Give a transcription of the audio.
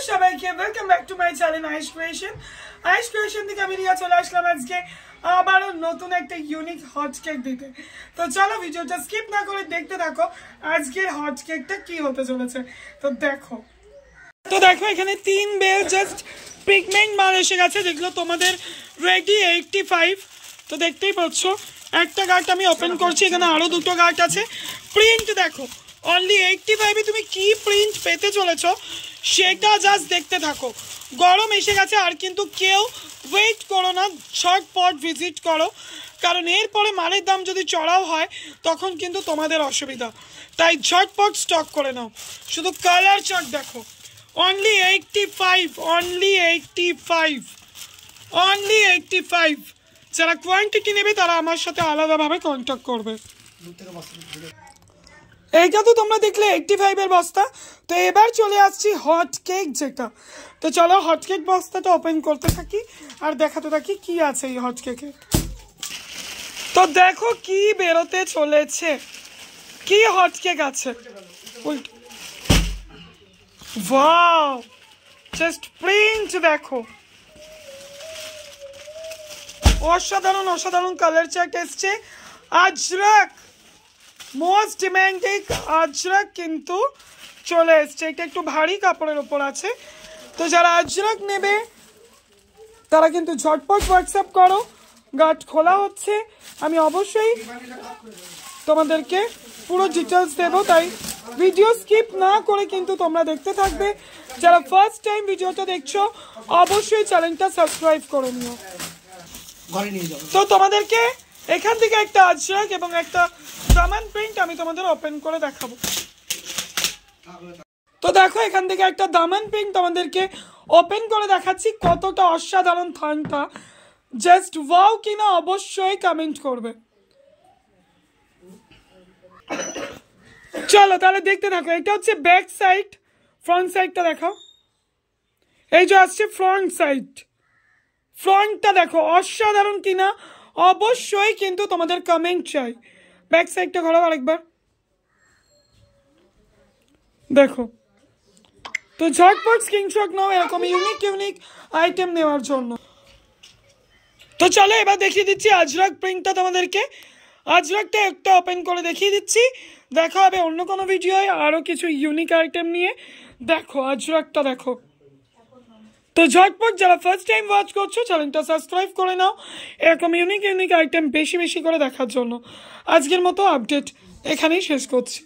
সবাইকে welcome back to my channel Aish Creation থেকে আমি রিয়া চলে আসলাম আজকে আবারও নতুন একটা ইউনিক হট কেক দিতে। তো চলো ভিডিওটা স্কিপ না করে দেখতে থাকো আজকের হট কেকটা কি হতে চলেছে। তো দেখো এখানে 3 বেল জাস্ট পিগমেন্ট মাল এসে গেছে, যেগুলো তোমাদের রেডি 85। তো দেখতেই পাচ্ছ একটা গার্ট আমি ওপেন করছি, এখানে আরো দুটো গার্ট আছে। প্রিন্ট দেখো অনলি 85 এ তুমি কি প্রিন্ট পেতে চলেছো সেটা জাস্ট দেখতে থাকো। গরম এসে গেছে, আর কিন্তু কেউ ওয়েট করো না, ঝটপট ভিজিট করো, কারণ এরপরে মালের দাম যদি চড়াও হয় তখন কিন্তু তোমাদের অসুবিধা। তাই ঝটপট স্টক করে নাও। শুধু কালার চার্ট দেখো, অনলি 85, অনলি 85। যারা কোয়ান্টিটি নেবে তারা আমার সাথে আলাদাভাবে কন্ট্যাক্ট করবে। এইটা তো তোমরা দেখলে 85 এর বস্তা। তো এবার চলে আসছি হট কেক যেটা। তো চলো হট কেক বস্তাটা ওপেন করতে থাকি আর দেখাতে থাকি কি আছে এই হট কেকে। তো দেখো কি বেরোতে চলেছে, কি হট কেক আছে। ওয়াও, জাস্ট প্রিন্ট দেখো, অসাধারণ অসাধারণ কালার চার্ট এসছে। আজরাক মোস্ট ডিমান্ডিং আজরাক কিন্তু চলে এসছে। এটা একটু ভারী কাপড়ের ওপর আছে। তো যারা আজরাক নেবে তারা কিন্তু ঝটপট হোয়াটসঅ্যাপ করো, গার্ড খোলা হচ্ছে। আমি অবশ্যই তোমাদেরকে পুরো ডিটেলস দেবো, তাই ভিডিও স্কিপ না করে কিন্তু তোমরা দেখতে থাকবে। যারা ফার্স্ট টাইম ভিডিওটা দেখছো অবশ্যই চ্যানেলটা সাবস্ক্রাইব করে নিও। তো তোমাদেরকে এখান থেকে একটা আজরাক এবং একটা দামান প্রিন্ট আমি তোমাদের ওপেন করে দেখাবো। তো দেখো এখান থেকে একটা দামান প্রিন্ট তোমাদেরকে ওপেন করে দেখাচ্ছি। কতটা অসাধারণ থানটা, জাস্ট ওয়াও কিনা অবশ্যই কমেন্ট করবে। চলো তাহলে দেখতে থাকো। এটা হচ্ছে ব্যাক সাইড, ফ্রন্ট সাইডটা দেখাও। এই যে আসছে ফ্রন্ট সাইড, ফ্রন্টটা দেখো অসাধারণ কিনা অবশ্যই কিন্তু তোমাদের কমেন্ট চাই। ব্যাক সাইডটা ঘোরাও আরেকবার, দেখো। তো ঝটপট স্ক্রিনশট নাও এরকম ইউনিক আইটেম নেওয়ার জন্য। তো চলো এবার দেখিয়ে দিচ্ছি আজরাক প্রিন্টটা তোমাদেরকে। আজরাকটা একটা ওপেন করে দেখিয়ে দিচ্ছি। দেখা হবে অন্য কোনো ভিডিওয় আরও কিছু ইউনিক আইটেম নিয়ে। দেখো আজরাকটা দেখো। তো ঝটপট যারা ফার্স্ট টাইম ওয়াচ করছো চ্যানেলটা সাবস্ক্রাইব করে নাও এরকম ইউনিক আইটেম বেশি করে দেখার জন্য। আজকের মতো আপডেট এখানেই শেষ করছি।